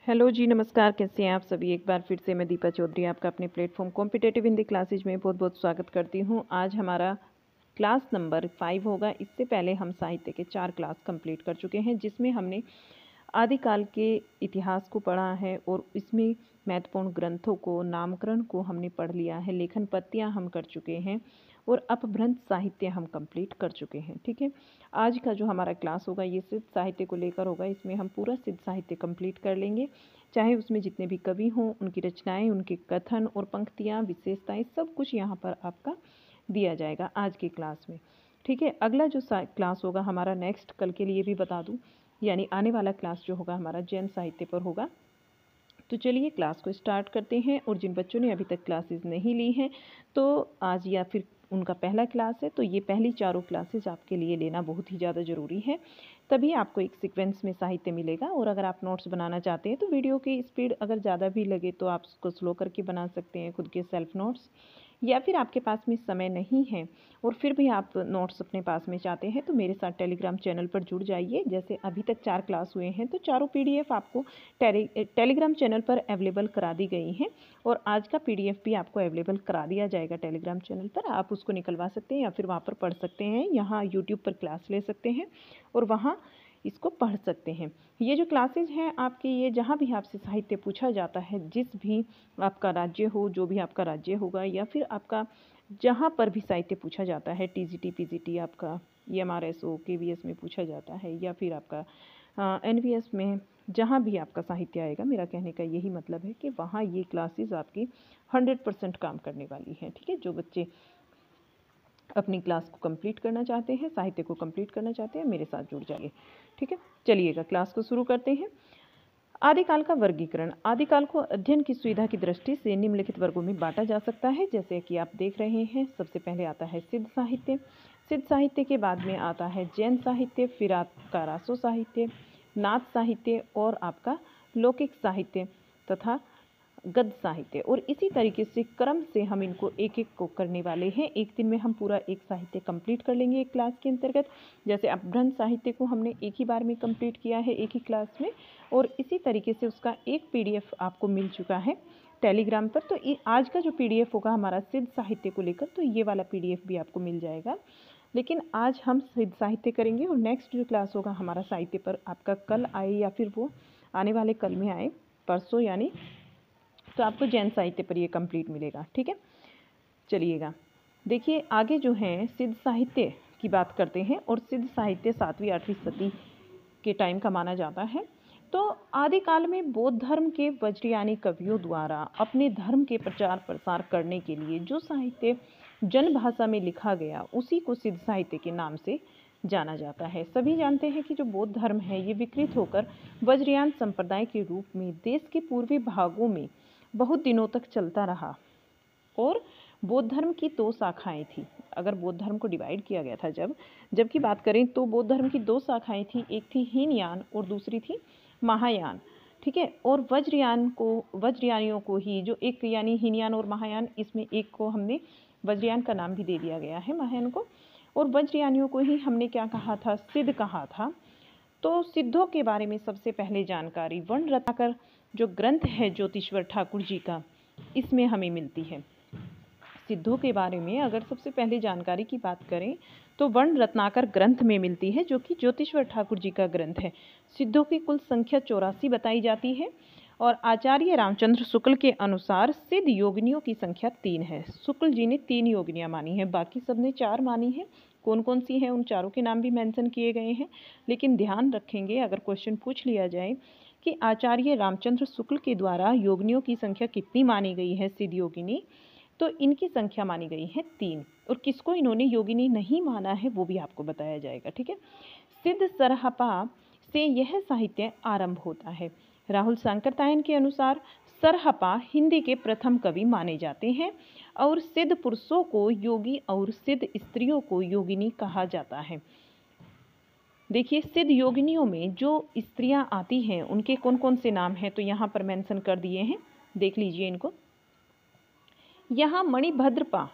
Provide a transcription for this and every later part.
Hello जी, नमस्कार। कैसे हैं आप सभी। एक बार फिर से मैं दीपा चौधरी आपका अपने प्लेटफॉर्म कॉम्पिटेटिव हिंदी क्लासेज में बहुत बहुत स्वागत करती हूं। आज हमारा क्लास नंबर 5 होगा। इससे पहले हम साहित्य के 4 क्लास कंप्लीट कर चुके हैं, जिसमें हमने आदिकाल के इतिहास को पढ़ा है और इसमें महत्वपूर्ण ग्रंथों को, नामकरण को हमने पढ़ लिया है, लेखन पत्तियाँ हम कर चुके हैं और अपभ्रंश साहित्य हम कंप्लीट कर चुके हैं। ठीक है, आज का जो हमारा क्लास होगा ये सिद्ध साहित्य को लेकर होगा। इसमें हम पूरा सिद्ध साहित्य कंप्लीट कर लेंगे, चाहे उसमें जितने भी कवि हों, उनकी रचनाएं, उनके कथन और पंक्तियाँ, विशेषताएं, सब कुछ यहाँ पर आपका दिया जाएगा आज की क्लास में। ठीक है, अगला जो क्लास होगा हमारा नेक्स्ट, कल के लिए भी बता दूँ, यानी आने वाला क्लास जो होगा हमारा जैन साहित्य पर होगा। तो चलिए क्लास को स्टार्ट करते हैं। और जिन बच्चों ने अभी तक क्लासेस नहीं ली हैं तो आज या फिर उनका पहला क्लास है, तो ये पहली चारों क्लासेस आपके लिए लेना बहुत ही ज़्यादा ज़रूरी है, तभी आपको एक सीक्वेंस में साहित्य मिलेगा। और अगर आप नोट्स बनाना चाहते हैं तो वीडियो की स्पीड अगर ज़्यादा भी लगे तो आप उसको स्लो करके बना सकते हैं खुद के सेल्फ नोट्स, या फिर आपके पास में समय नहीं है और फिर भी आप नोट्स अपने पास में चाहते हैं तो मेरे साथ टेलीग्राम चैनल पर जुड़ जाइए। जैसे अभी तक 4 क्लास हुए हैं तो चारों पीडीएफ आपको टेलीग्राम चैनल पर अवेलेबल करा दी गई हैं और आज का पीडीएफ भी आपको अवेलेबल करा दिया जाएगा टेलीग्राम चैनल पर। आप उसको निकलवा सकते हैं या फिर वहाँ पर पढ़ सकते हैं, यहाँ यूट्यूब पर क्लास ले सकते हैं और वहाँ इसको पढ़ सकते हैं। ये जो क्लासेज हैं आपके, ये जहाँ भी आपसे साहित्य पूछा जाता है, जिस भी आपका राज्य हो, जो भी आपका राज्य होगा, या फिर आपका जहाँ पर भी साहित्य पूछा जाता है, टीजीटी पीजीटी आपका, एमआरएसओ केवीएस में पूछा जाता है, या फिर आपका एनवीएस में, जहाँ भी आपका साहित्य आएगा, मेरा कहने का यही मतलब है कि वहाँ ये क्लासेस आपकी 100% काम करने वाली हैं। ठीक है, जो बच्चे अपनी क्लास को कंप्लीट करना चाहते हैं, साहित्य को कंप्लीट करना चाहते हैं, मेरे साथ जुड़ जाइए। ठीक है, चलिएगा क्लास को शुरू करते हैं। आदिकाल का वर्गीकरण। आदिकाल को अध्ययन की सुविधा की दृष्टि से निम्नलिखित वर्गों में बांटा जा सकता है, जैसे कि आप देख रहे हैं। सबसे पहले आता है सिद्ध साहित्य। सिद्ध साहित्य के बाद में आता है जैन साहित्य, फिर आपका रासो साहित्य, नाथ साहित्य और आपका लौकिक साहित्य तथा गद्य साहित्य। और इसी तरीके से क्रम से हम इनको एक एक को करने वाले हैं। एक दिन में हम पूरा एक साहित्य कंप्लीट कर लेंगे एक क्लास के अंतर्गत। जैसे अपभ्रंश साहित्य को हमने एक ही बार में कंप्लीट किया है एक ही क्लास में, और इसी तरीके से उसका एक पीडीएफ आपको मिल चुका है टेलीग्राम पर। तो आज का जो पीडीएफ होगा हमारा सिद्ध साहित्य को लेकर, तो ये वाला पीडीएफ भी आपको मिल जाएगा। लेकिन आज हम सिद्ध साहित्य करेंगे और नेक्स्ट जो क्लास होगा हमारा साहित्य पर आपका कल आए या फिर वो आने वाले कल में आए, परसों यानी, तो आपको जैन साहित्य पर ये कंप्लीट मिलेगा। ठीक है, चलिएगा देखिए आगे जो है सिद्ध साहित्य की बात करते हैं। और सिद्ध साहित्य 7वीं 8वीं सदी के टाइम का माना जाता है। तो आदिकाल में बौद्ध धर्म के वज्रयानी कवियों द्वारा अपने धर्म के प्रचार प्रसार करने के लिए जो साहित्य जन भाषा में लिखा गया, उसी को सिद्ध साहित्य के नाम से जाना जाता है। सभी जानते हैं कि जो बौद्ध धर्म है ये विकृत होकर वज्रयान संप्रदाय के रूप में देश के पूर्वी भागों में बहुत दिनों तक चलता रहा। और बौद्ध धर्म की 2 शाखाएं थी। अगर बौद्ध धर्म को डिवाइड किया गया था जब की बात करें, तो बौद्ध धर्म की 2 शाखाएं थी, एक थी हीनयान और दूसरी थी महायान। ठीक है, और वज्रयानियों को ही, जो एक यानी हीनयान और महायान, इसमें एक को हमने वज्रयान का नाम भी दे दिया गया है, महायान को। और वज्रयानियों को ही हमने क्या कहा था, सिद्ध कहा था। तो सिद्धों के बारे में सबसे पहले जानकारी वर्ण रत्नाकर जो ग्रंथ है ज्योतिश्वर ठाकुर जी का, इसमें हमें मिलती है। सिद्धों के बारे में अगर सबसे पहले जानकारी की बात करें तो वर्ण रत्नाकर ग्रंथ में मिलती है, जो कि ज्योतिश्वर ठाकुर जी का ग्रंथ है। सिद्धों की कुल संख्या 84 बताई जाती है और आचार्य रामचंद्र शुक्ल के अनुसार सिद्ध योगिनियों की संख्या 3 है। शुक्ल जी ने 3 योगिनियाँ मानी हैं, बाकी सब ने 4 मानी है। कौन कौन सी हैं, उन चारों के नाम भी मेंशन किए गए हैं। लेकिन ध्यान रखेंगे, अगर क्वेश्चन पूछ लिया जाए कि आचार्य रामचंद्र शुक्ल के द्वारा योगिनियों की संख्या कितनी मानी गई है सिद्ध योगिनी, तो इनकी संख्या मानी गई है 3। और किसको इन्होंने योगिनी नहीं माना है वो भी आपको बताया जाएगा। ठीक है, सिद्ध सरहपा से यह साहित्य आरंभ होता है। राहुल सांकरतायन के अनुसार सरहपा हिंदी के प्रथम कवि माने जाते हैं और सिद्ध पुरुषों को योगी और सिद्ध स्त्रियों को योगिनी कहा जाता है। देखिए, सिद्ध योगिनियों में जो स्त्रियां आती हैं उनके कौन कौन से नाम हैं, तो यहाँ पर मेंशन कर दिए हैं, देख लीजिए इनको। यहाँ मणिभद्रपा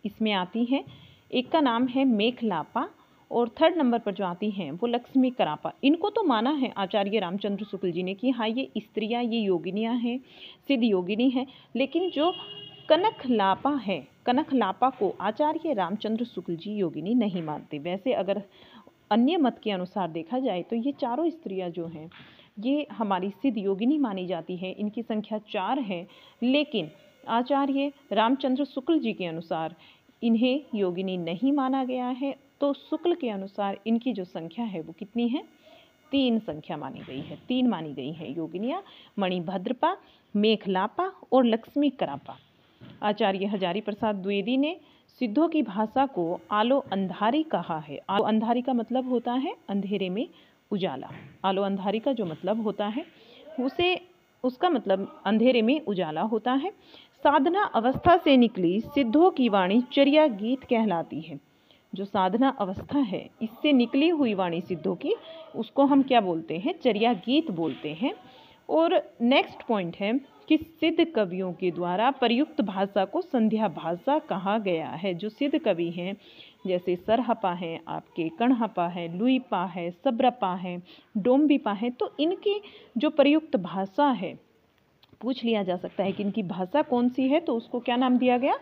इसमें आती हैं, एक का नाम है मेखलापा और थर्ड नंबर पर जो आती हैं वो लक्ष्मी करापा। इनको तो माना है आचार्य रामचंद्र शुक्ल जी ने कि हाँ ये स्त्रियाँ, ये योगिनियाँ हैं, सिद्ध योगिनी हैं, लेकिन जो कनकलापा है, कनकलापा को आचार्य रामचंद्र शुक्ल जी योगिनी नहीं मानते। वैसे अगर अन्य मत के अनुसार देखा जाए तो ये चारों स्त्रियाँ जो हैं ये हमारी सिद्ध योगिनी मानी जाती है। इनकी संख्या 4 है, लेकिन आचार्य रामचंद्र शुक्ल जी के अनुसार इन्हें योगिनी नहीं माना गया है। तो शुक्ल के अनुसार इनकी जो संख्या है वो कितनी है? 3 संख्या मानी गई है, 3 मानी गई है योगिनियाँ, मणिभद्रपा, मेखलापा और लक्ष्मी करापा। आचार्य हजारी प्रसाद द्विवेदी ने सिद्धों की भाषा को आलो अंधारी कहा है। आलो अंधारी का मतलब होता है अंधेरे में उजाला। आलो अंधारी का जो मतलब होता है उसका मतलब अंधेरे में उजाला होता है। साधना अवस्था से निकली सिद्धों की वाणी चर्या गीत कहलाती है। जो साधना अवस्था है इससे निकली हुई वाणी सिद्धों की, उसको हम क्या बोलते हैं? चर्या गीत बोलते हैं। और नेक्स्ट पॉइंट है कि सिद्ध कवियों के द्वारा प्रयुक्त भाषा को संध्या भाषा कहा गया है। जो सिद्ध कवि हैं जैसे सरहपा है, आपके कणहपा है, लुईपा है, सब्रपा है, डोम्बिपा है, तो इनकी जो प्रयुक्त भाषा है, पूछ लिया जा सकता है कि इनकी भाषा कौन सी है, तो उसको क्या नाम दिया गया?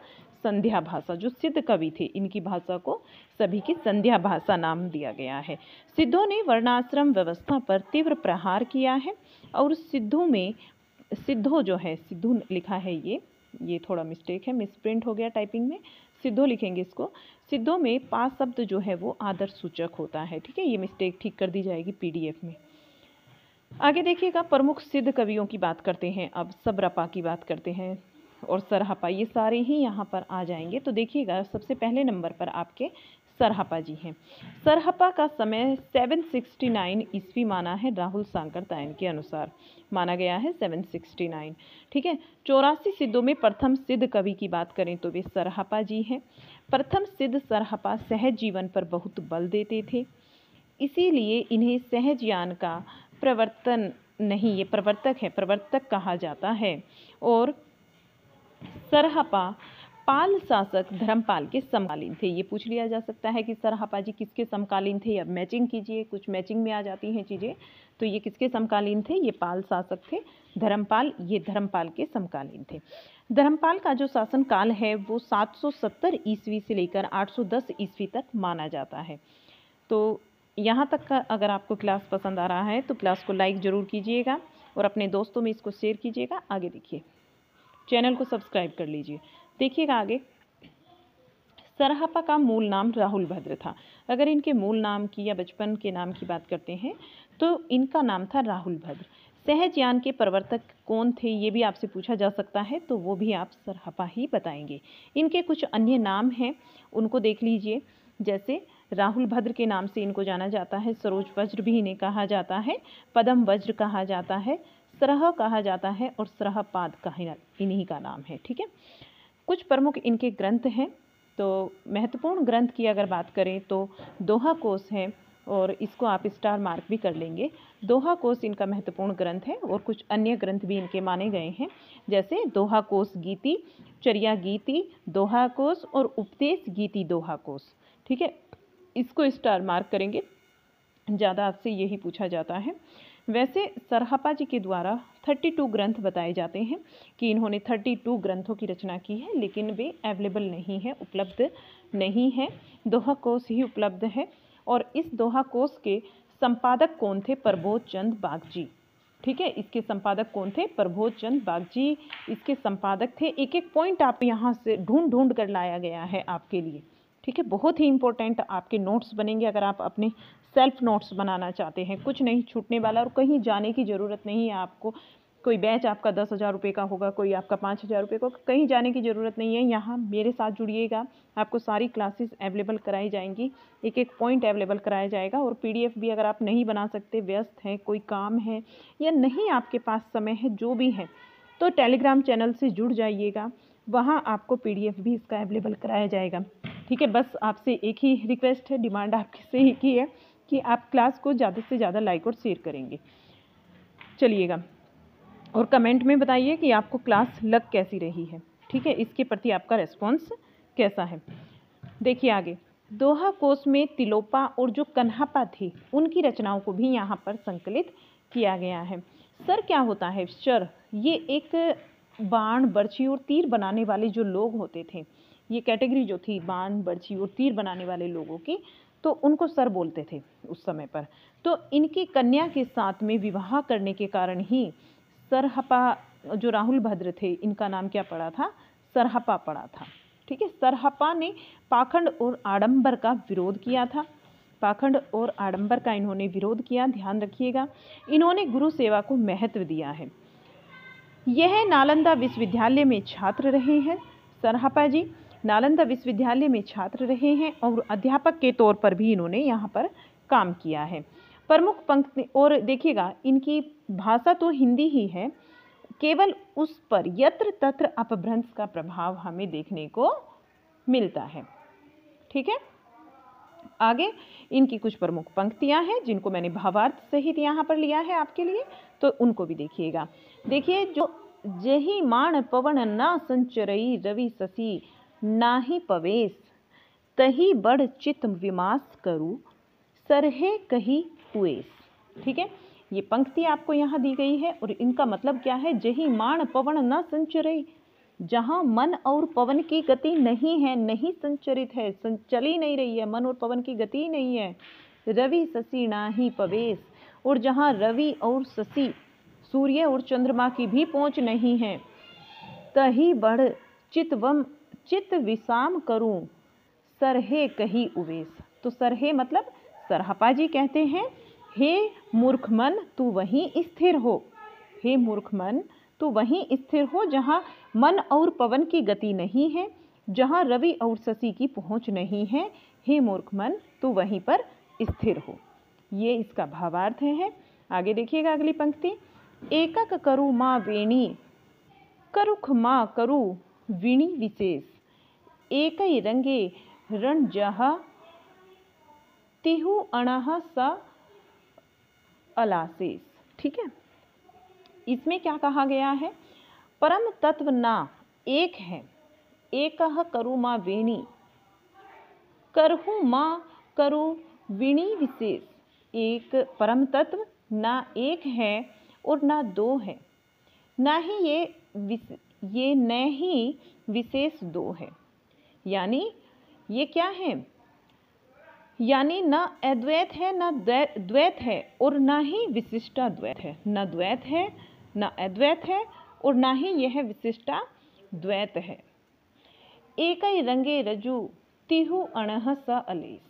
संध्या भाषा। जो सिद्ध कवि थे इनकी भाषा को सभी की संध्या भाषा नाम दिया गया है। सिद्धों ने वर्णाश्रम व्यवस्था पर तीव्र प्रहार किया है। और सिद्धों जो है, सिद्धू लिखा है ये थोड़ा मिस्टेक है, मिसप्रिंट हो गया टाइपिंग में, सिद्धों लिखेंगे इसको। सिद्धों में पा शब्द जो है वो आदर्श सूचक होता है, ठीक है। ये मिस्टेक ठीक कर दी जाएगी पीडीएफ में। आगे देखिएगा, प्रमुख सिद्ध कवियों की बात करते हैं। अब सब्रपा की बात करते हैं और सरहपा, ये सारे ही यहाँ पर आ जाएंगे। तो देखिएगा, सबसे पहले नंबर पर आपके सरहपा जी हैं। सरहपा का समय 769 ईस्वी माना है, राहुल सांकरतायन के अनुसार माना गया है 769, ठीक है। 84 सिद्धों में प्रथम सिद्ध कवि की बात करें तो वे सरहपा जी हैं। प्रथम सिद्ध सरहपा सहज जीवन पर बहुत बल देते थे, इसीलिए इन्हें सहजयान का प्रवर्तन नहीं, ये प्रवर्तक है, प्रवर्तक कहा जाता है। और सरहपा पाल शासक धर्मपाल के समकालीन थे। ये पूछ लिया जा सकता है कि सरहपा जी किसके समकालीन थे। अब मैचिंग कीजिए, कुछ मैचिंग में आ जाती हैं चीज़ें। तो ये किसके समकालीन थे? ये पाल शासक थे, धर्मपाल, ये धर्मपाल के समकालीन थे। धर्मपाल का जो शासन काल है वो 770 ईस्वी से लेकर 810 ईस्वी तक माना जाता है। तो यहाँ तक का अगर आपको क्लास पसंद आ रहा है तो क्लास को लाइक ज़रूर कीजिएगा और अपने दोस्तों में इसको शेयर कीजिएगा। आगे देखिए, चैनल को सब्सक्राइब कर लीजिए। देखिएगा आगे, सरहपा का मूल नाम राहुल भद्र था। अगर इनके मूल नाम की या बचपन के नाम की बात करते हैं तो इनका नाम था राहुल भद्र। सहजयान के प्रवर्तक कौन थे, ये भी आपसे पूछा जा सकता है, तो वो भी आप सरहपा ही बताएंगे। इनके कुछ अन्य नाम हैं, उनको देख लीजिए। जैसे राहुल भद्र के नाम से इनको जाना जाता है, सरोज वज्र भी इन्हें कहा जाता है, पदम वज्र कहा जाता है, सरह कहा जाता है और सरहपाद का इन्हीं का नाम है, ठीक है। कुछ प्रमुख इनके ग्रंथ हैं। तो महत्वपूर्ण ग्रंथ की अगर बात करें तो दोहा कोश है, और इसको आप स्टार मार्क भी कर लेंगे। दोहा कोश इनका महत्वपूर्ण ग्रंथ है। और कुछ अन्य ग्रंथ भी इनके माने गए हैं, जैसे दोहा कोश गीति, चर्या गीति दोहा कोश और उपदेश गीति दोहा कोश, ठीक है। इसको स्टार मार्क करेंगे, ज़्यादा आपसे यही पूछा जाता है। वैसे सरहपा जी के द्वारा 32 ग्रंथ बताए जाते हैं कि इन्होंने 32 ग्रंथों की रचना की है, लेकिन वे अवेलेबल नहीं है, उपलब्ध नहीं है। दोहा कोश ही उपलब्ध है। और इस दोहा कोश के संपादक कौन थे? प्रबोध चंद बागजी, ठीक है। इसके संपादक कौन थे? प्रबोध चंद बागजी इसके संपादक थे। एक एक पॉइंट आप यहाँ से ढूंढ कर लाया गया है आपके लिए, ठीक है। बहुत ही इंपॉर्टेंट आपके नोट्स बनेंगे अगर आप अपने सेल्फ नोट्स बनाना चाहते हैं। कुछ नहीं छूटने वाला और कहीं जाने की ज़रूरत नहीं है आपको। कोई बैच आपका 10,000 रुपये का होगा, कोई आपका 5,000 रुपये का, कहीं जाने की ज़रूरत नहीं है। यहाँ मेरे साथ जुड़िएगा, आपको सारी क्लासेस अवेलेबल कराई जाएंगी, एक एक पॉइंट अवेलेबल कराया जाएगा। और पीडीएफ भी अगर आप नहीं बना सकते, व्यस्त हैं, कोई काम है या नहीं आपके पास समय है, जो भी है, तो टेलीग्राम चैनल से जुड़ जाइएगा, वहाँ आपको पीडीएफ भी इसका अवेलेबल कराया जाएगा, ठीक है। बस आपसे एक ही रिक्वेस्ट है, डिमांड आपसे एक ही है कि आप क्लास को ज़्यादा से ज़्यादा लाइक और शेयर करेंगे। चलिएगा, और कमेंट में बताइए कि आपको क्लास लग कैसी रही है, ठीक है। इसके प्रति आपका रिस्पॉन्स कैसा है। देखिए आगे, दोहा कोश में तिलोपा और जो कन्हापा थी उनकी रचनाओं को भी यहाँ पर संकलित किया गया है। सर क्या होता है? सर ये एक बाण, बर्छी और तीर बनाने वाले जो लोग होते थे, ये कैटेगरी जो थी बाण, बर्छी और तीर बनाने वाले लोगों की, तो उनको सर बोलते थे उस समय पर। तो इनकी कन्या के साथ में विवाह करने के कारण ही सरहपा, जो राहुल भद्र थे, इनका नाम क्या पड़ा था? सरहपा पड़ा था। ठीक है, सरहपा ने पाखंड और आडंबर का विरोध किया था। पाखंड और आडंबर का इन्होंने विरोध किया, ध्यान रखिएगा। इन्होंने गुरु सेवा को महत्व दिया है। यह नालंदा विश्वविद्यालय में छात्र रहे हैं। सरहपा जी नालंदा विश्वविद्यालय में छात्र रहे हैं और अध्यापक के तौर पर भी इन्होंने यहाँ पर काम किया है। प्रमुख पंक्ति, और देखिएगा इनकी भाषा तो हिंदी ही है, केवल उस पर यत्र तत्र अपभ्रंश का प्रभाव हमें देखने को मिलता है। ठीक है, आगे इनकी कुछ प्रमुख पंक्तियां हैं जिनको मैंने भावार्थ सहित यहाँ पर लिया है आपके लिए, तो उनको भी देखिएगा। देखिए, जो जही मान पवन ना संचरई रवि शशि नाही पवेश, तही बड़ चित विमास करूँ सरहे कही हुएस। ठीक है, ये पंक्ति आपको यहाँ दी गई है और इनका मतलब क्या है? जही मान पवन न संचरई, जहाँ मन और पवन की गति नहीं है, नहीं संचरित है, चली नहीं रही है, मन और पवन की गति नहीं है। रवि शशि नाही पवेश, और जहाँ रवि और शशि, सूर्य और चंद्रमा की भी पहुँच नहीं है। तही बढ़ चित विषाम करूं सरहे कही उवेश। तो सरहे मतलब सरहपा जी कहते हैं, हे मूर्ख मन तू वहीं स्थिर हो, हे मूर्ख मन तू वहीं स्थिर हो जहाँ मन और पवन की गति नहीं है, जहाँ रवि और शशि की पहुँच नहीं है। हे मूर्ख मन तू वहीं पर स्थिर हो। ये इसका भावार्थ है। आगे देखिएगा अगली पंक्ति। एकक करु माँ वेणी करुख माँ करु वीणी विशेष, एक ही रंगे रण जहा तिहु अणह स अलासेस। ठीक है, इसमें क्या कहा गया है? परम तत्व ना एक है, एक करु माँ वेणी, करहु माँ करु वीणी विशेष। एक परम तत्व ना एक है और ना दो है, ना ही ये न ही विशेष दो है। यानी ये क्या है? यानी न अद्वैत है न द्वैत है और ना ही विशिष्टाद्वैत है। न द्वैत है न अद्वैत है और ना ही यह विशिष्टा द्वैत है। एक ही रंगे रजू तिहु अणह स अलेस,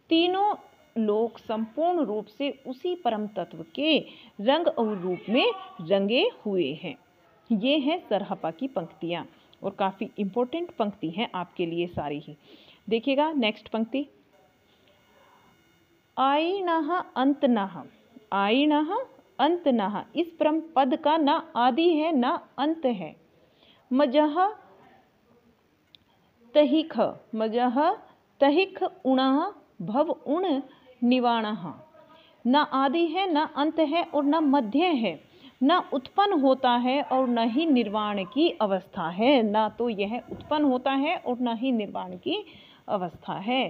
तीनों लोग संपूर्ण रूप से उसी परम तत्व के रंग और रूप में रंगे हुए हैं। ये है सरहपा की पंक्तियाँ और काफ़ी इम्पोर्टेंट पंक्ति हैं आपके लिए सारी ही। देखिएगा नेक्स्ट पंक्ति। आईनः अंतनः, आईनः अंतनः, इस परम पद का ना आदि है ना अंत है। मजह तहिख, मजह तहिख उणः भव उण निवाणः, न आदि है न अंत है और न मध्य है, न उत्पन्न होता है और न ही निर्वाण की अवस्था है। ना तो यह उत्पन्न होता है और न ही निर्वाण की अवस्था है।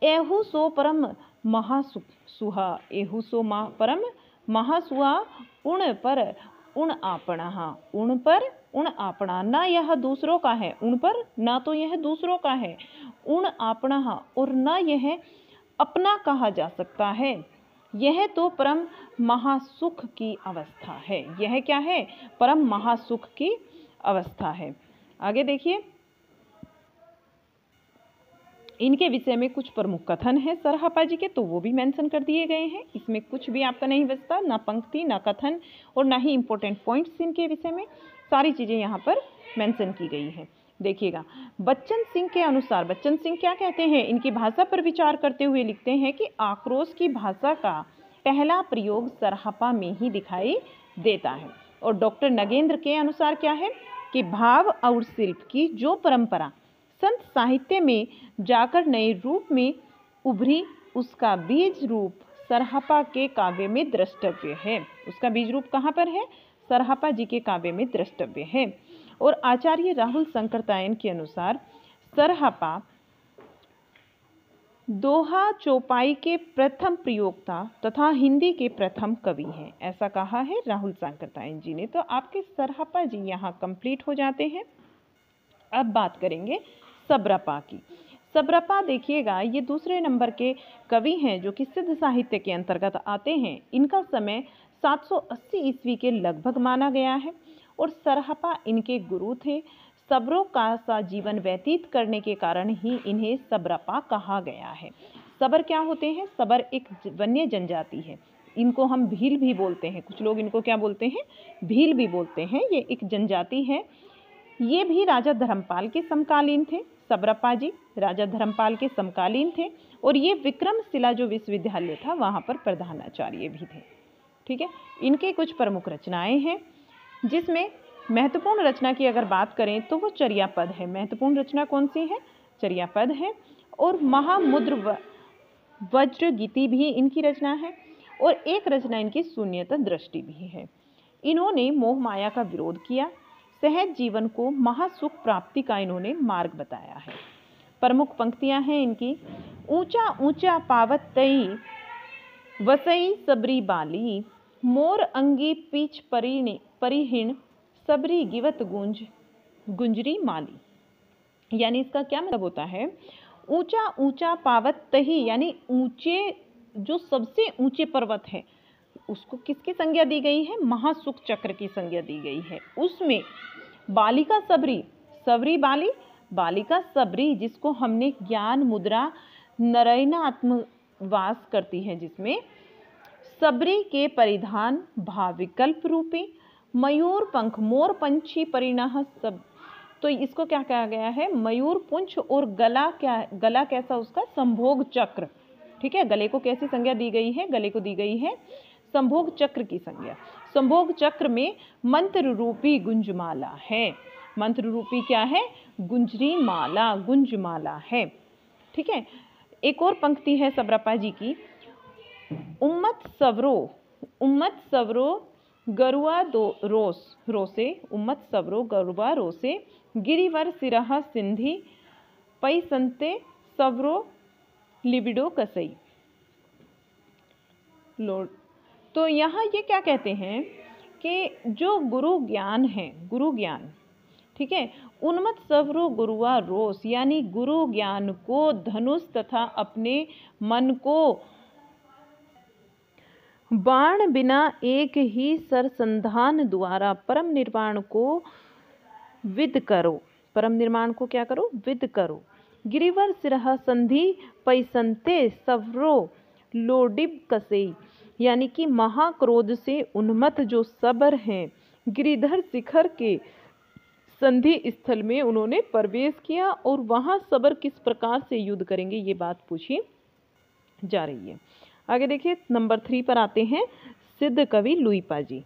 एहु सो परम महासुहा, एहु सो परम महासुहा, उण पर उण आपणः, उण पर उण आपणा, ना यह दूसरों का है उण पर, ना तो यह दूसरों का है उण आपणः, और ना यह अपना कहा जा सकता है। यह तो परम महासुख की अवस्था है। यह क्या है? परम महासुख की अवस्था है। आगे देखिए, इनके विषय में कुछ प्रमुख कथन है सरहपा जी के, तो वो भी मेंशन कर दिए गए हैं। इसमें कुछ भी आपका नहीं बचता, ना पंक्ति ना कथन और ना ही इम्पोर्टेंट पॉइंट्स इनके विषय में, सारी चीज़ें यहाँ पर मेंशन की गई हैं। देखिएगा, बच्चन सिंह के अनुसार, बच्चन सिंह क्या कहते हैं? इनकी भाषा पर विचार करते हुए लिखते हैं कि आक्रोश की भाषा का पहला प्रयोग सरहपा में ही दिखाई देता है। और डॉक्टर नगेंद्र के अनुसार क्या है कि भाव और शिल्प की जो परंपरा संत साहित्य में जाकर नए रूप में उभरी, उसका बीज रूप सरहपा के काव्य में द्रष्टव्य है। उसका बीज रूप कहाँ पर है? सरहपा जी के काव्य में द्रष्टव्य है। और आचार्य राहुल शंकरतायन के अनुसार सरहपा दोहा चौपाई के प्रथम प्रयोक्ता तथा हिंदी के प्रथम कवि हैं, ऐसा कहा है राहुल सांकृत्यायन जी ने। तो आपके सरहपा जी यहाँ कंप्लीट हो जाते हैं। अब बात करेंगे सबरपा की। सबरपा देखिएगा, ये दूसरे नंबर के कवि हैं जो कि सिद्ध साहित्य के अंतर्गत आते हैं। इनका समय 780 ईस्वी के लगभग माना गया है और सरहपा इनके गुरु थे। सबरों का सा जीवन व्यतीत करने के कारण ही इन्हें सबरपा कहा गया है। सबर क्या होते हैं? सबर एक वन्य जनजाति है। इनको हम भील भी बोलते हैं, कुछ लोग इनको क्या बोलते हैं? भील भी बोलते हैं। ये एक जनजाति है। ये भी राजा धर्मपाल के समकालीन थे। सबरपा जी राजा धर्मपाल के समकालीन थे और ये विक्रमशिला जो विश्वविद्यालय था वहाँ पर प्रधानाचार्य भी थे। ठीक है, इनके कुछ प्रमुख रचनाएं हैं, जिसमें महत्वपूर्ण रचना की अगर बात करें तो वो चर्यापद है। महत्वपूर्ण रचना कौन सी है? चर्यापद है। और महामुद्र वज्रगीति भी इनकी रचना है और एक रचना इनकी शून्यता दृष्टि भी है। इन्होंने मोह माया का विरोध किया, सहज जीवन को महासुख प्राप्ति का इन्होंने मार्ग बताया है। प्रमुख पंक्तियां हैं इनकी। ऊंचा ऊंचा पावत तई वसई सबरी बाली, मोर अंगी पीछ परिहीण सबरी गिवत गुंजरी माली। यानी इसका क्या मतलब होता है? ऊंचा ऊंचा पावत तही, यानी ऊंचे, जो सबसे ऊंचे पर्वत है उसको किसकी संज्ञा दी गई है? महासुख चक्र की संज्ञा दी गई है। उसमें बालिका सबरी, सबरी बाली, बालिका सबरी, जिसको हमने ज्ञान मुद्रा नरैना आत्मवास करती है, जिसमें सबरी के परिधान भाविकल्प रूपी मयूर पंख, मोर पंछी परिणह सब। तो इसको क्या कहा गया है? मयूर पुंछ। और गला क्या? गला कैसा उसका? संभोग चक्र। ठीक है, गले को कैसी संज्ञा दी गई है? गले को दी गई है संभोग चक्र की संज्ञा। संभोग चक्र में मंत्र रूपी गुंजमाला है। मंत्र रूपी क्या है? गुंजरी माला, गुंजमाला है। ठीक है, एक और पंक्ति है सबरपा जी की। उम्मत सवरो गरुआ रोसे, उम्मत सवरो गरुआ रोसे, गिरिवर सिरहा सिंधी, पैसंते सवरो लिबिडो कसई। लोड। तो यहाँ ये क्या कहते हैं कि जो गुरु ज्ञान है, गुरु ज्ञान, ठीक है, उन्मत सवरो गुरुआ रोस, यानी गुरु ज्ञान को धनुष तथा अपने मन को बाण बिना एक ही सरसंधान द्वारा परम निर्वाण को विद करो। परम निर्माण को क्या करो? विद करो। गिरिवर सिरहा संधि पैसंते सवरो लोडिब कसे, यानी कि महाक्रोध से उन्मत्त जो सबर हैं, गिरिधर शिखर के संधि स्थल में उन्होंने प्रवेश किया और वहां सबर किस प्रकार से युद्ध करेंगे ये बात पूछी जा रही है। आगे देखिए, नंबर 3 पर आते हैं सिद्ध कवि लुइपा जी।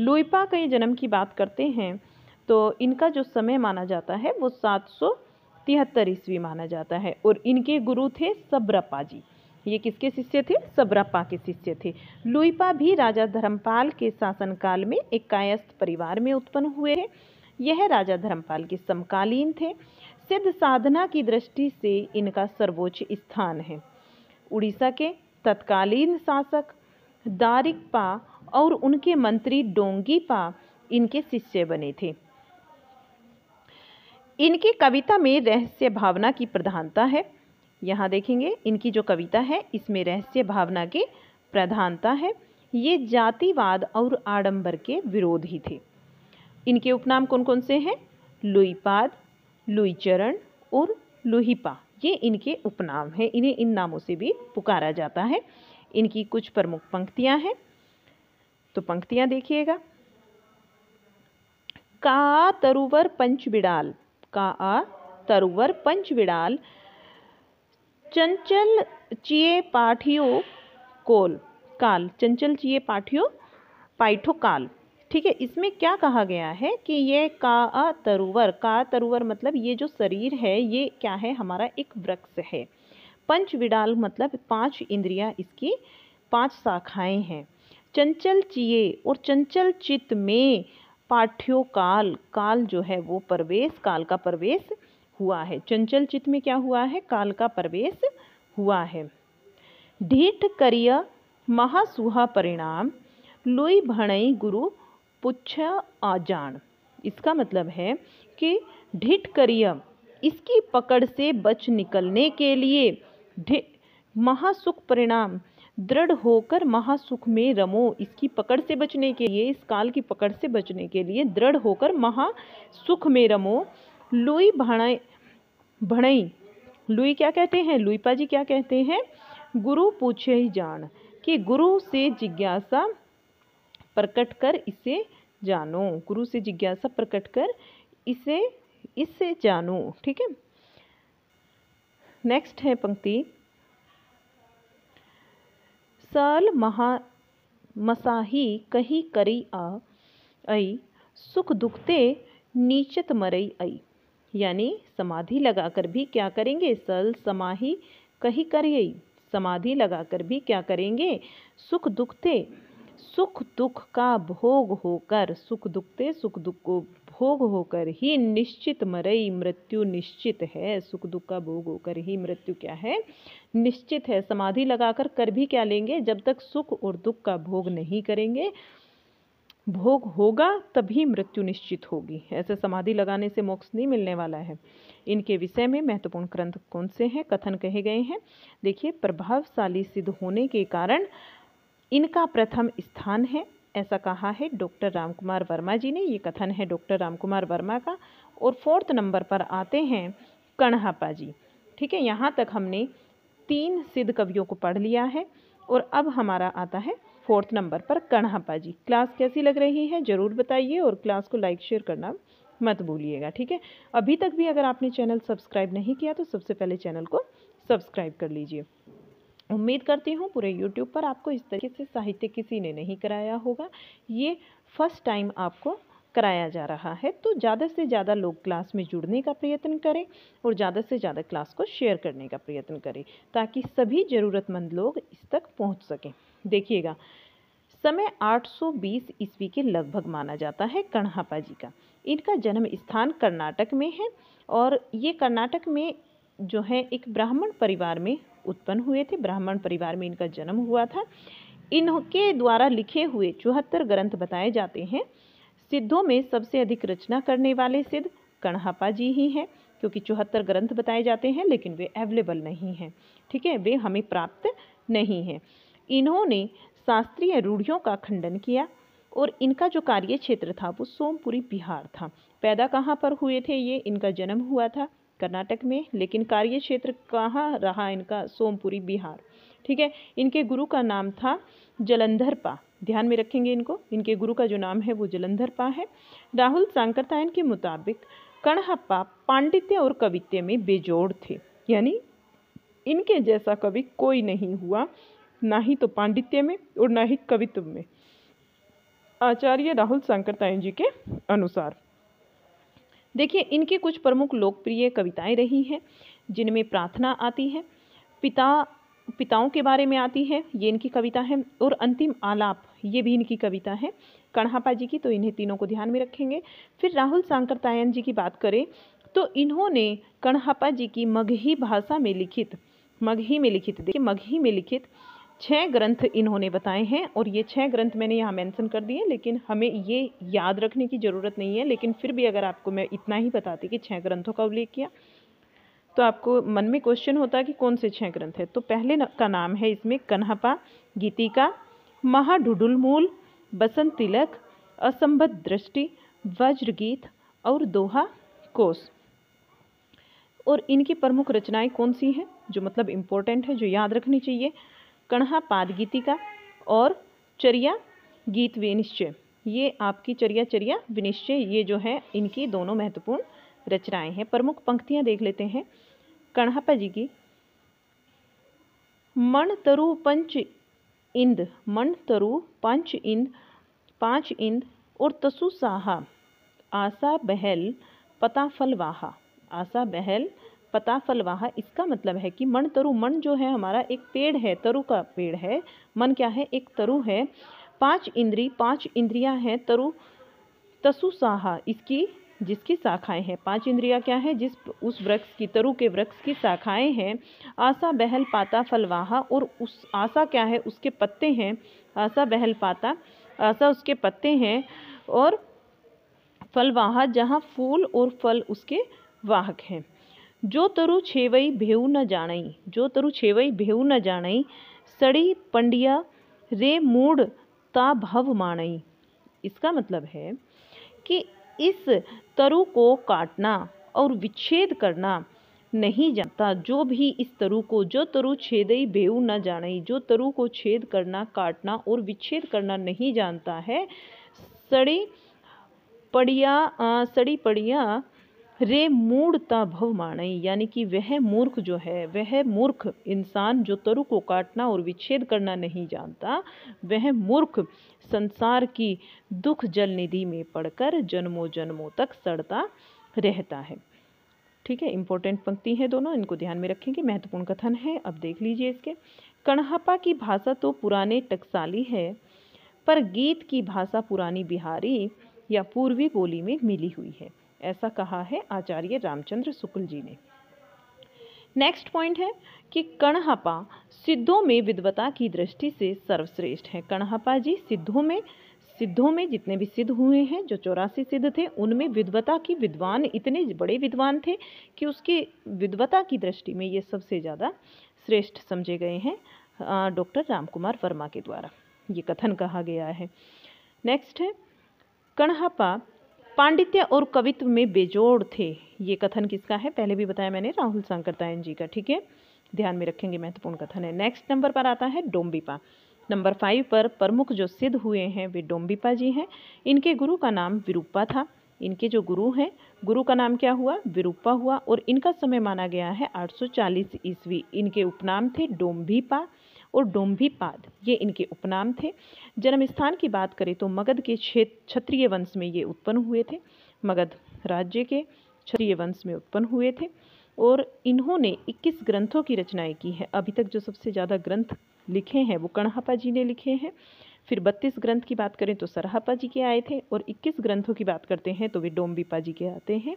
लुइपा के जन्म की बात करते हैं तो इनका जो समय माना जाता है वो 773 ईस्वी माना जाता है और इनके गुरु थे सबरपा जी। ये किसके शिष्य थे? सबरपा के शिष्य थे। लुइपा भी राजा धर्मपाल के शासनकाल में एक कायस्थ परिवार में उत्पन्न हुए हैं। यह राजा धर्मपाल के समकालीन थे। सिद्ध साधना की दृष्टि से इनका सर्वोच्च स्थान है। उड़ीसा के तत्कालीन शासक दारिकपा और उनके मंत्री डोंगीपा इनके शिष्य बने थे। इनकी कविता में रहस्य भावना की प्रधानता है। यहाँ देखेंगे इनकी जो कविता है इसमें रहस्य भावना की प्रधानता है। ये जातिवाद और आडंबर के विरोधी थे। इनके उपनाम कौन कौन से हैं? लुइपाद, लुइचरण और लुहिपा, ये इनके उपनाम हैं। इन्हें इन नामों से भी पुकारा जाता है। इनकी कुछ प्रमुख पंक्तियां हैं, तो पंक्तियां देखिएगा। का तरुवर पंच बिडाल, का तरुवर पंच बिडाल, चंचल चिये पाठियो कोल काल, चंचल चिये पाठियो पाइठो काल। ठीक है, इसमें क्या कहा गया है कि ये का तरुवर मतलब ये जो शरीर है ये क्या है? हमारा एक वृक्ष है। पंच विडाल मतलब 5 इंद्रियां, इसकी 5 शाखाएं हैं। चंचल चिये और चंचल चित्त में पाठ्यो काल, काल जो है वो प्रवेश, काल का प्रवेश हुआ है। चंचल चित्त में क्या हुआ है? काल का प्रवेश हुआ है। ढीठ करिय महासुहा परिणाम, लुई भणई गुरु पुच्छ आजान। इसका मतलब है कि ढीठ करिय, इसकी पकड़ से बच निकलने के लिए, महासुख परिणाम, दृढ़ होकर महासुख में रमो। इसकी पकड़ से बचने के लिए, इस काल की पकड़ से बचने के लिए दृढ़ होकर महासुख में रमो। लुई भणई, भणई, लुई क्या कहते हैं, लुईपा जी क्या कहते हैं, गुरु पूछे ही जान, कि गुरु से जिज्ञासा प्रकट कर इसे जानो। गुरु से जिज्ञासा प्रकट कर इससे जानो। ठीक है, नेक्स्ट है पंक्ति, सल मसाही कही करी आई, सुख दुखते नीचत मरई आई। यानी समाधि लगाकर भी क्या करेंगे, सल समाही कही करी, समाधि लगाकर भी क्या करेंगे, सुख दुख का भोग होकर, सुख दुखते सुख दुख को भोग होकर ही निश्चित मरई, मृत्यु निश्चित है। सुख दुख का भोग होकर ही मृत्यु क्या है, निश्चित है। समाधि लगाकर कर भी क्या लेंगे, जब तक सुख और दुख का भोग नहीं करेंगे, भोग होगा तभी मृत्यु निश्चित होगी। ऐसे समाधि लगाने से मोक्ष नहीं मिलने वाला है। इनके विषय में महत्वपूर्ण ग्रंथ कौन से हैं, कथन कहे गए हैं। देखिए, प्रभावशाली सिद्ध होने के कारण इनका प्रथम स्थान है, ऐसा कहा है डॉक्टर रामकुमार वर्मा जी ने। ये कथन है डॉक्टर रामकुमार वर्मा का। और 4th नंबर पर आते हैं कणहप्पा जी। ठीक है, यहाँ तक हमने 3 सिद्ध कवियों को पढ़ लिया है और अब हमारा आता है 4th नंबर पर कणहप्पा जी। क्लास कैसी लग रही है ज़रूर बताइए और क्लास को लाइक शेयर करना मत भूलिएगा। ठीक है, अभी तक भी अगर आपने चैनल सब्सक्राइब नहीं किया तो सबसे पहले चैनल को सब्सक्राइब कर लीजिए। उम्मीद करती हूँ पूरे YouTube पर आपको इस तरीके से साहित्य किसी ने नहीं कराया होगा, ये फर्स्ट टाइम आपको कराया जा रहा है। तो ज़्यादा से ज़्यादा लोग क्लास में जुड़ने का प्रयत्न करें और ज़्यादा से ज़्यादा क्लास को शेयर करने का प्रयत्न करें, ताकि सभी ज़रूरतमंद लोग इस तक पहुँच सकें। देखिएगा, समय 820 ईस्वी के लगभग माना जाता है कणहप्पा जी का। इनका जन्म स्थान कर्नाटक में है और ये कर्नाटक में जो है एक ब्राह्मण परिवार में उत्पन्न हुए थे। ब्राह्मण परिवार में इनका जन्म हुआ था। इनके द्वारा लिखे हुए 74 ग्रंथ बताए जाते हैं। सिद्धों में सबसे अधिक रचना करने वाले सिद्ध कणहप्पा जी ही हैं, क्योंकि 74 ग्रंथ बताए जाते हैं, लेकिन वे अवेलेबल नहीं हैं। ठीक है, वे हमें प्राप्त नहीं हैं। इन्होंने शास्त्रीय रूढ़ियों का खंडन किया और इनका जो कार्य क्षेत्र था वो सोमपुरी बिहार था। पैदा कहाँ पर हुए थे ये, इनका जन्म हुआ था कर्नाटक में, लेकिन कार्य क्षेत्र कहाँ रहा इनका, सोमपुरी बिहार। ठीक है, इनके गुरु का नाम था जलंधरपा, ध्यान में रखेंगे इनको। इनके गुरु का जो नाम है वो जलंधरपा है। राहुल सांकरतायन के मुताबिक कणहप्पा पांडित्य और कवित्य में बेजोड़ थे, यानी इनके जैसा कवि कोई नहीं हुआ, ना ही तो पांडित्य में और ना ही कवित्व में, आचार्य राहुल सांकरतायन जी के अनुसार। देखिए, इनकी कुछ प्रमुख लोकप्रिय कविताएं रही हैं, जिनमें प्रार्थना आती है, पिताओं के बारे में आती है, ये इनकी कविता है, और अंतिम आलाप, ये भी इनकी कविता है कणहप्पा जी की। तो इन्हें तीनों को ध्यान में रखेंगे। फिर राहुल सांकरतायन जी की बात करें तो इन्होंने कणहप्पा जी की मगही भाषा में लिखित, देखिए मगही में लिखित 6 ग्रंथ इन्होंने बताए हैं। और ये 6 ग्रंथ मैंने यहाँ मेंशन कर दिए, लेकिन हमें ये याद रखने की ज़रूरत नहीं है। लेकिन फिर भी अगर आपको मैं इतना ही बताती कि 6 ग्रंथों का उल्लेख किया तो आपको मन में क्वेश्चन होता कि कौन से 6 ग्रंथ है। तो पहले का नाम है इसमें कणहप्पा गीतिका, महाढुडुलमूल, बसंत तिलक, असंबद्ध दृष्टि, वज्रगीत और दोहा कोश। और इनकी प्रमुख रचनाएं कौन सी हैं जो मतलब इम्पोर्टेंट है, जो याद रखनी चाहिए, कणहपाद गीतिका और चर्या गीत विनिश्चय। ये आपकी चर्या विनिश्चय, ये जो है इनकी दोनों महत्वपूर्ण रचनाएं हैं। प्रमुख पंक्तियां देख लेते हैं कणहप्पा जी की। मन तरु पंच इंद, मन तरु पंच इंद, 5 इंद और तसु साहा, आशा बहल पता फल वाहा, आशा बहल पता फल वाहा। इसका मतलब है कि मन तरु, मन जो है हमारा एक पेड़ है, तरु का पेड़ है। मन क्या है, एक तरु है। 5 इंद्रियां हैं तरु, तसु साहा, इसकी जिसकी शाखाएं हैं। 5 इंद्रियां क्या है? जिस उस वृक्ष की, तरु के वृक्ष की शाखाएं हैं। आसा बहल पाता फलवाहा, और उस आसा क्या है? उसके पत्ते हैं। आसा बहल पाता, आसा उसके पत्ते हैं, और फलवाहा जहाँ फूल और फल उसके वाहक हैं। जो तरु छेवई भेऊ न जानई, जो तरु छेवई भेऊ न जानई, सड़ी पंडिया रे मूड ता भव माणई। इसका मतलब है कि इस तरु को काटना और विच्छेद करना नहीं जानता, जो भी इस तरु को, जो तरु छेदई भेऊ न जानई, जो तरु को छेद करना, काटना और विच्छेद करना नहीं जानता है, सड़ी पड़िया रे मूढ़ता भव माणई, यानी कि वह मूर्ख जो है, वह मूर्ख इंसान जो तरु को काटना और विच्छेद करना नहीं जानता, वह मूर्ख संसार की दुख जल निधि में पड़कर जन्मों जन्मों तक सड़ता रहता है। ठीक है, इंपॉर्टेंट पंक्ति है दोनों, इनको ध्यान में रखेंगे। महत्वपूर्ण कथन है, अब देख लीजिए इसके। कणहपा की भाषा तो पुराने टकसाली है, पर गीत की भाषा पुरानी बिहारी या पूर्वी बोली में मिली हुई है। ऐसा कहा है आचार्य रामचंद्र शुक्ल जी ने। नेक्स्ट पॉइंट है कि कणहपा सिद्धों में विद्वता की दृष्टि से सर्वश्रेष्ठ है। कणहपा जी सिद्धों में जितने भी सिद्ध हुए हैं, जो 84 सिद्ध थे, उनमें विद्वता की विद्वान, इतने बड़े विद्वान थे कि उसके विद्वता की दृष्टि में ये सबसे ज़्यादा श्रेष्ठ समझे गए हैं डॉक्टर रामकुमार वर्मा के द्वारा, ये कथन कहा गया है। नेक्स्ट है, कणहपा पांडित्य और कवित्व में बेजोड़ थे। ये कथन किसका है? पहले भी बताया मैंने, राहुल शंकरतायन जी का। ठीक है, ध्यान में रखेंगे, महत्वपूर्ण कथन है। नेक्स्ट नंबर पर आता है डोम्बिपा। नंबर 5 पर प्रमुख जो सिद्ध हुए हैं वे डोम्बिपा जी हैं। इनके गुरु का नाम विरूपा था। इनके जो गुरु हैं, गुरु का नाम क्या हुआ? विरूपा हुआ, और इनका समय माना गया है 840 ईस्वी। इनके उपनाम थे डोम्बिपा और डोम्बिपाद, ये इनके उपनाम थे। जन्म स्थान की बात करें तो मगध के क्षत्रिय वंश में ये उत्पन्न हुए थे। मगध राज्य के क्षत्रिय वंश में उत्पन्न हुए थे, और इन्होंने 21 ग्रंथों की रचनाएं की है। अभी तक जो सबसे ज़्यादा ग्रंथ लिखे हैं वो कणहपा जी ने लिखे हैं। फिर 32 ग्रंथ की बात करें तो सरहपा जी के आए थे, और 21 ग्रंथों की बात करते हैं तो वे डोम्बिपा जी के आते हैं,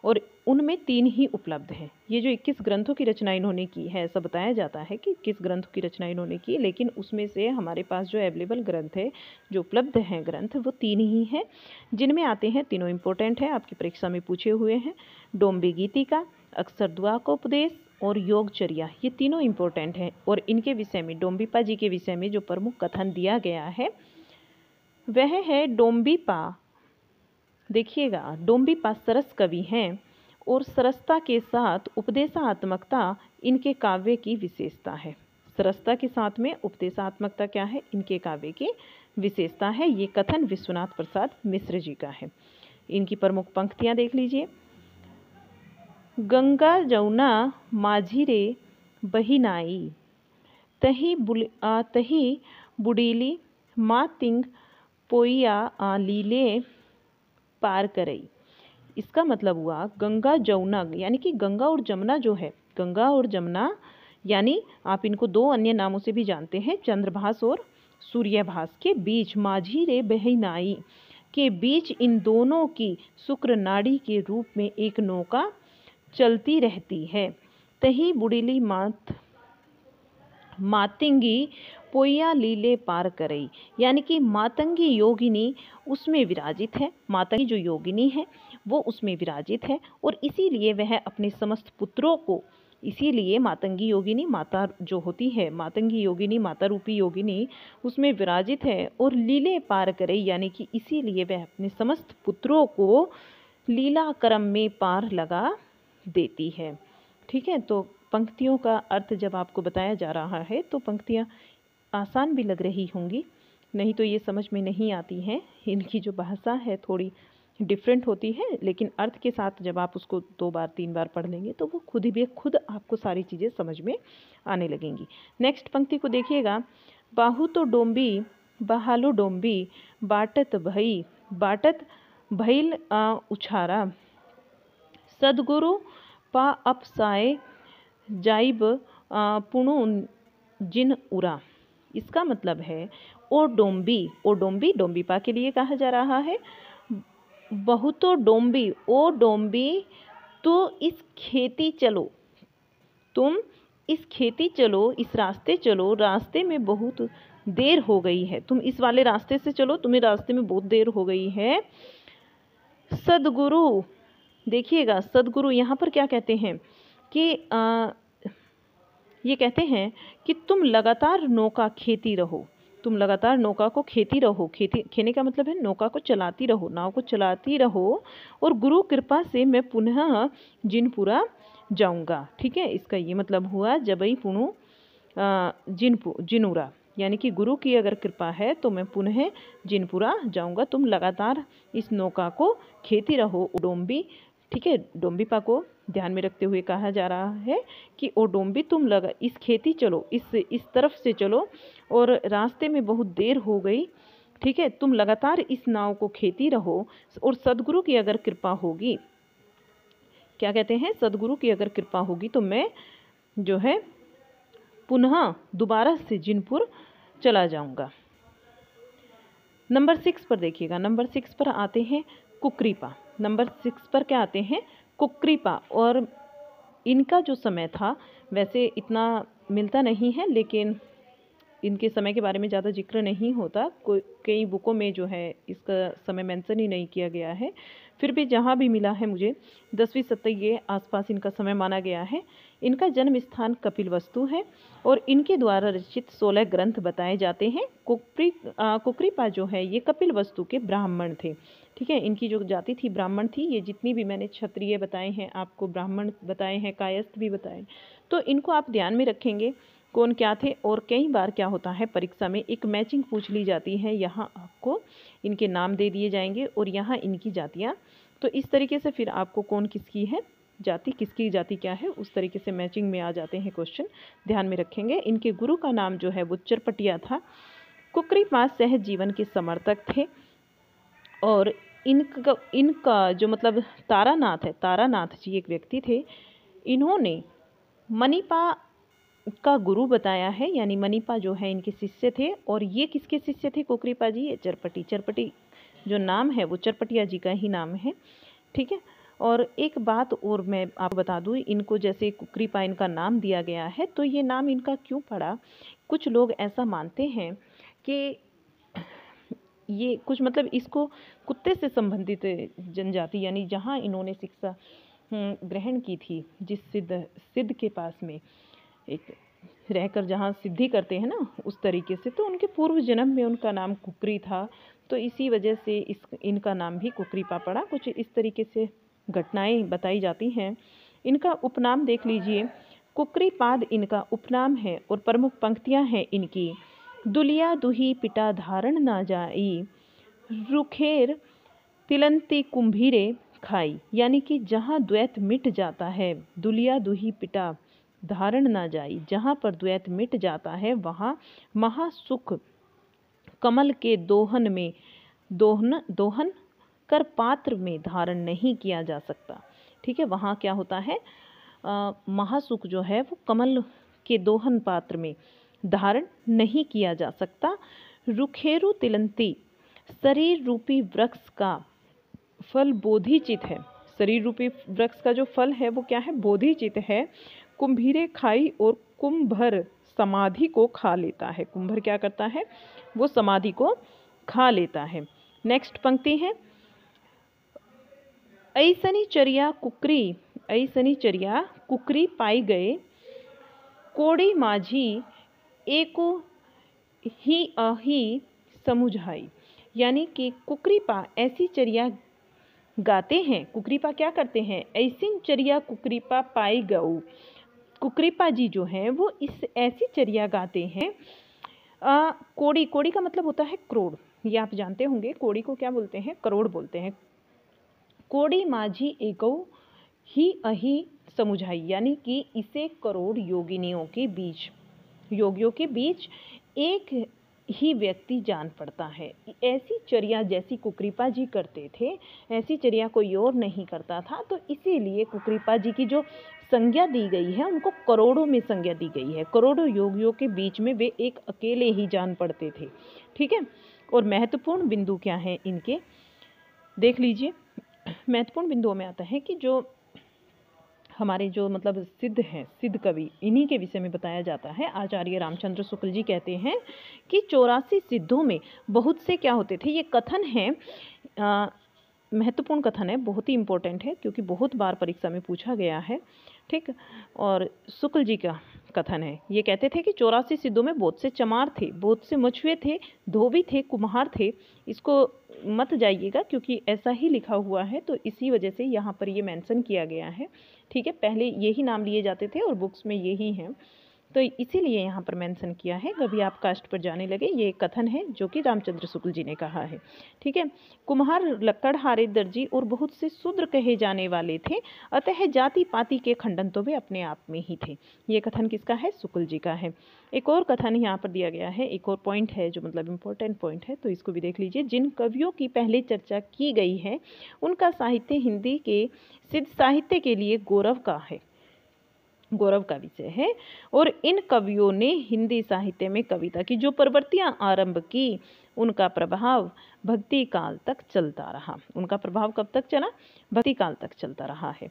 और उनमें 3 ही उपलब्ध हैं। ये जो 21 ग्रंथों की रचना इन्होंने की है, ऐसा बताया जाता है कि 21 ग्रंथों की रचना इन्होंने की, लेकिन उसमें से हमारे पास जो अवेलेबल ग्रंथ है, जो उपलब्ध हैं ग्रंथ, वो 3 ही हैं, जिनमें आते हैं, तीनों इंपॉर्टेंट है, आपकी परीक्षा में पूछे हुए हैं। डोम्बी गीतिका, अक्षरद्वाकोपदेश और योगचर्या, ये तीनों इंपॉर्टेंट हैं। और इनके विषय में, डोम्बिपा जी के विषय में जो प्रमुख कथन दिया गया है वह है डोम्बिपा। देखिएगा, डोम्बिपा सरस कवि हैं, और सरसता के साथ उपदेशात्मकता इनके काव्य की विशेषता है। सरसता के साथ में उपदेशात्मकता क्या है? इनके काव्य की विशेषता है। ये कथन विश्वनाथ प्रसाद मिश्र जी का है। इनकी प्रमुख पंक्तियां देख लीजिए। गंगा जमुना माझी रे बहिनाई, तही बुडीली माँ तिंग पोइया लीले पार करई। इसका मतलब हुआ, गंगा जमुना यानी कि गंगा और जमुना जो है, गंगा और जमुना यानी आप इनको 2 अन्य नामों से भी जानते हैं, चंद्रभास और सूर्यभास के बीच, माझी रे बहिनाई के बीच, इन दोनों की शुक्र नाड़ी के रूप में एक नौका चलती रहती है। तही बुड़ीली मातंगी पोया लीले पार करई, यानी कि मातंगी योगिनी उसमें विराजित है। मातंगी जो योगिनी है वो उसमें विराजित है, और इसीलिए वह अपने समस्त पुत्रों को, इसीलिए मातंगी योगिनी, माता जो होती है, मातंगी योगिनी, माता रूपी योगिनी उसमें विराजित है, और लीले पार करई, यानी कि इसीलिए वह अपने समस्त पुत्रों को लीला क्रम में पार लगा देती है। ठीक है, तो पंक्तियों का अर्थ जब आपको बताया जा रहा है तो पंक्तियाँ आसान भी लग रही होंगी, नहीं तो ये समझ में नहीं आती हैं। इनकी जो भाषा है थोड़ी डिफरेंट होती है, लेकिन अर्थ के साथ जब आप उसको 2 बार 3 बार पढ़ लेंगे तो वो खुद आपको सारी चीज़ें समझ में आने लगेंगी। नेक्स्ट पंक्ति को देखिएगा। बाहु तो डोम्बी बहालो डोम्बी, बाटत भइल उछारा, सदगुरु पा अपसाए जाइब पुणु जिन उरा। इसका मतलब है, ओ डोम्बी डोम्बिपा के लिए कहा जा रहा है, बहुतो डोम्बी, ओ डोम्बी तो इस खेती चलो, तुम इस खेती चलो, इस रास्ते चलो, रास्ते में बहुत देर हो गई है, तुम इस वाले रास्ते से चलो, तुम्हें रास्ते में बहुत देर हो गई है। सदगुरु, देखिएगा सदगुरु यहाँ पर क्या कहते हैं कि ये कहते हैं कि तुम लगातार नौका खेती रहो, तुम लगातार नौका को खेती रहो, खेती खेने का मतलब है नौका को चलाती रहो, नाव को चलाती रहो, और गुरु कृपा से मैं पुनः जिनपुरा जाऊंगा। ठीक है, इसका ये मतलब हुआ जबई पुणु जिनूरा, यानी कि गुरु की अगर कृपा है तो मैं पुनः जिनपुरा जाऊंगा। तुम लगातार इस नौका को खेती रहो, उडोम्बी। ठीक है, डोम्बिपा को ध्यान में रखते हुए कहा जा रहा है कि ओ डोम्बी तुम लगा इस खेती चलो, इस तरफ से चलो, और रास्ते में बहुत देर हो गई। ठीक है, तुम लगातार इस नाव को खेती रहो, और सदगुरु की अगर कृपा होगी, क्या कहते हैं, सदगुरु की अगर कृपा होगी तो मैं जो है पुनः दोबारा से जिनपुर चला जाऊंगा। नंबर 6 पर देखिएगा, नंबर 6 पर आते हैं कुकरीपा। नंबर 6 पर क्या आते हैं, कुकरीपा, और इनका जो समय था वैसे इतना मिलता नहीं है, लेकिन इनके समय के बारे में ज़्यादा जिक्र नहीं होता, कई बुकों में जो है इसका समय मेंशन ही नहीं किया गया है। फिर भी जहाँ भी मिला है मुझे 10वीं शताब्दी के आसपास इनका समय माना गया है। इनका जन्म स्थान कपिलवस्तु है, और इनके द्वारा रचित 16 ग्रंथ बताए जाते हैं। कुकरीपा जो है ये कपिलवस्तु के ब्राह्मण थे। ठीक है, इनकी जो जाति थी ब्राह्मण थी। ये जितनी भी मैंने क्षत्रिय बताए हैं आपको, ब्राह्मण बताए हैं, कायस्थ भी बताए, तो इनको आप ध्यान में रखेंगे कौन क्या थे। और कई बार क्या होता है परीक्षा में एक मैचिंग पूछ ली जाती है, यहाँ आपको इनके नाम दे दिए जाएंगे और यहाँ इनकी जातियाँ, तो इस तरीके से फिर आपको कौन किसकी है जाति, किसकी जाति क्या है, उस तरीके से मैचिंग में आ जाते हैं क्वेश्चन, ध्यान में रखेंगे। इनके गुरु का नाम जो है वो चरपटिया था। कुकरीपा सहज जीवन के समर्थक थे, और इनका जो मतलब तारानाथ है, तारानाथ जी एक व्यक्ति थे, इन्होंने मणिपा का गुरु बताया है, यानी मणिपा जो है इनके शिष्य थे। और ये किसके शिष्य थे कुकरीपा जी, ये चरपटी जो नाम है वो चरपटिया जी का ही नाम है। ठीक है, और एक बात और मैं आपको बता दूँ, इनको जैसे कुकरीपा इनका नाम दिया गया है, तो ये नाम इनका क्यों पड़ा, कुछ लोग ऐसा मानते हैं कि ये कुछ मतलब इसको कुत्ते से संबंधित जनजाति, यानी जहाँ इन्होंने शिक्षा ग्रहण की थी, जिस सिद्ध के पास में एक रहकर जहाँ सिद्धि करते हैं ना, उस तरीके से, तो उनके पूर्व जन्म में उनका नाम कुकरी था, तो इसी वजह से इनका नाम भी कुकरीपा पड़ा। कुछ इस तरीके से घटनाएं बताई जाती हैं। इनका उपनाम देख लीजिए, कुकरीपाद इनका उपनाम है, और प्रमुख पंक्तियां हैं इनकी, दुलिया दुही पिटा धारण ना जाई, रुखेर तिलंती कुंभीरे खाई, यानी कि जहाँ द्वैत मिट जाता है, दुलिया दुही पिटा धारण ना जाई, जहाँ पर द्वैत मिट जाता है वहाँ महासुख कमल के दोहन में दोहन कर पात्र में धारण नहीं किया जा सकता। ठीक है, वहाँ क्या होता है, महासुख जो है वो कमल के दोहन पात्र में धारण नहीं किया जा सकता। रुखेरु तिलंती, शरीर रूपी वृक्ष का फल बोधिचित है, शरीर रूपी वृक्ष का जो फल है वो क्या है, बोधिचित है। कुंभीरे खाई, और कुंभर समाधि को खा लेता है, कुंभर क्या करता है, वो समाधि को खा लेता है। नेक्स्ट पंक्ति है, ऐसनी चरिया कुकरी पाई गए, कोड़ी माझी एको ही अही समुझाई, यानी कि कुकरीपा ऐसी चर्या गाते हैं। कुकरीपा क्या करते हैं, ऐसी चर्या कुकरीपा पाई गऊ, कुकरीपा जी जो हैं वो इस ऐसी चर्या गाते हैं। कोड़ी का मतलब होता है करोड़, ये आप जानते होंगे, कोड़ी को क्या बोलते हैं, करोड़ बोलते हैं। कोड़ी माझी एकौ ही अही समुझाई, यानी कि इसे करोड़ योगियों के बीच एक ही व्यक्ति जान पड़ता है। ऐसी चर्या जैसी कुकरीपा जी करते थे, ऐसी चर्या कोई और नहीं करता था, तो इसीलिए कुकरीपा जी की जो संज्ञा दी गई है, उनको करोड़ों में संज्ञा दी गई है। करोड़ों योगियों के बीच में वे एक अकेले ही जान पड़ते थे। ठीक है, और महत्वपूर्ण बिंदु क्या है इनके, देख लीजिए, महत्वपूर्ण बिंदुओं में आता है कि जो हमारे जो मतलब सिद्ध हैं, सिद्ध कवि, इन्हीं के विषय में बताया जाता है। आचार्य रामचंद्र शुक्ल जी कहते हैं कि 84 सिद्धों में बहुत से क्या होते थे। ये कथन है, महत्वपूर्ण कथन है, बहुत ही इम्पोर्टेंट है क्योंकि बहुत बार परीक्षा में पूछा गया है। ठीक, और शुक्ल जी का कथन है, ये कहते थे कि 84 सिद्धों में बहुत से चमार थे, बहुत से मछुए थे, धोबी थे, कुम्हार थे। इसको मत जाइएगा क्योंकि ऐसा ही लिखा हुआ है, तो इसी वजह से यहाँ पर ये मेंशन किया गया है। ठीक है, पहले यही नाम लिए जाते थे और बुक्स में यही हैं, तो इसीलिए यहाँ पर मेंशन किया है। कभी आप कास्ट पर जाने लगे, ये कथन है जो कि रामचंद्र शुक्ल जी ने कहा है। ठीक है, कुम्हार, लक्कड़हारे, दर्जी और बहुत से शूद्र कहे जाने वाले थे, अतः जाति पाति के खंडन तो वे अपने आप में ही थे। ये कथन किसका है? शुक्ल जी का है। एक और कथन यहाँ पर दिया गया है, एक और पॉइंट है जो मतलब इम्पोर्टेंट पॉइंट है, तो इसको भी देख लीजिए। जिन कवियों की पहले चर्चा की गई है उनका साहित्य हिंदी के सिद्ध साहित्य के लिए गौरव का है, गौरव का विषय है। और इन कवियों ने हिंदी साहित्य में कविता की जो प्रवृत्तियां आरंभ की, उनका प्रभाव भक्ति काल तक चलता रहा। उनका प्रभाव कब तक चला? भक्ति काल तक चलता रहा है।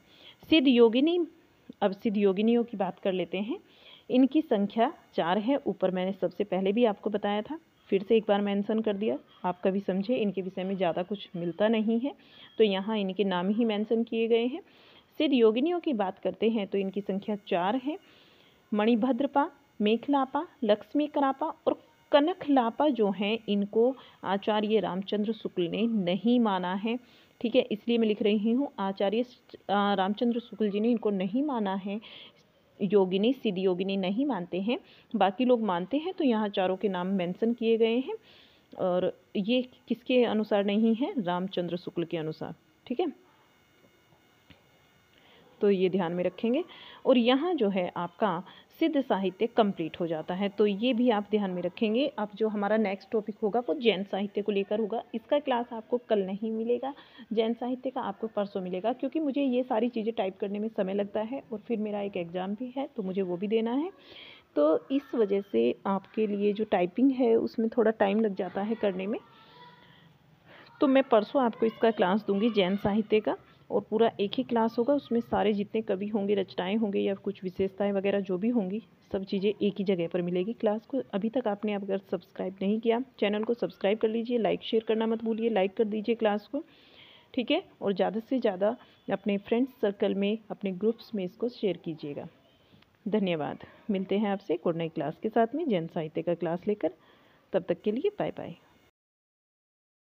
सिद्ध योगिनी, अब सिद्ध योगिनियों की बात कर लेते हैं। इनकी संख्या 4 है। ऊपर मैंने सबसे पहले भी आपको बताया था, फिर से एक बार मेंशन कर दिया, आप कभी समझे। इनके विषय में ज़्यादा कुछ मिलता नहीं है, तो यहाँ इनके नाम ही मेंशन किए गए हैं। सिद्ध योगिनियों की बात करते हैं तो इनकी संख्या 4 है। मणिभद्रपा, मेखलापा, लक्ष्मीकरापा और कनकलापा जो हैं, इनको आचार्य रामचंद्र शुक्ल ने नहीं माना है। ठीक है, इसलिए मैं लिख रही हूँ, आचार्य रामचंद्र शुक्ल जी ने इनको नहीं माना है। योगिनी, सिद्ध योगिनी नहीं मानते हैं, बाकी लोग मानते हैं। तो यहाँ चारों के नाम मेंशन किए गए हैं और ये किसके अनुसार नहीं है? रामचंद्र शुक्ल के अनुसार। ठीक है, तो ये ध्यान में रखेंगे। और यहाँ जो है आपका सिद्ध साहित्य कंप्लीट हो जाता है, तो ये भी आप ध्यान में रखेंगे। अब जो हमारा नेक्स्ट टॉपिक होगा वो जैन साहित्य को लेकर होगा। इसका क्लास आपको कल नहीं मिलेगा, जैन साहित्य का आपको परसों मिलेगा, क्योंकि मुझे ये सारी चीज़ें टाइप करने में समय लगता है और फिर मेरा एक एग्ज़ाम भी है, तो मुझे वो भी देना है। तो इस वजह से आपके लिए जो टाइपिंग है उसमें थोड़ा टाइम लग जाता है करने में। तो मैं परसों आपको इसका क्लास दूंगी जैन साहित्य का, और पूरा एक ही क्लास होगा। उसमें सारे जितने कवि होंगे, रचनाएं होंगे या कुछ विशेषताएं वगैरह जो भी होंगी, सब चीज़ें एक ही जगह पर मिलेगी। क्लास को अभी तक आपने अगर सब्सक्राइब नहीं किया, चैनल को सब्सक्राइब कर लीजिए, लाइक शेयर करना मत भूलिए, लाइक कर दीजिए क्लास को। ठीक है, और ज़्यादा से ज़्यादा अपने फ्रेंड्स सर्कल में, अपने ग्रुप्स में इसको शेयर कीजिएगा। धन्यवाद। मिलते हैं आपसे एक और नई क्लास के साथ में, जैन साहित्य का क्लास लेकर। तब तक के लिए बाय बाय।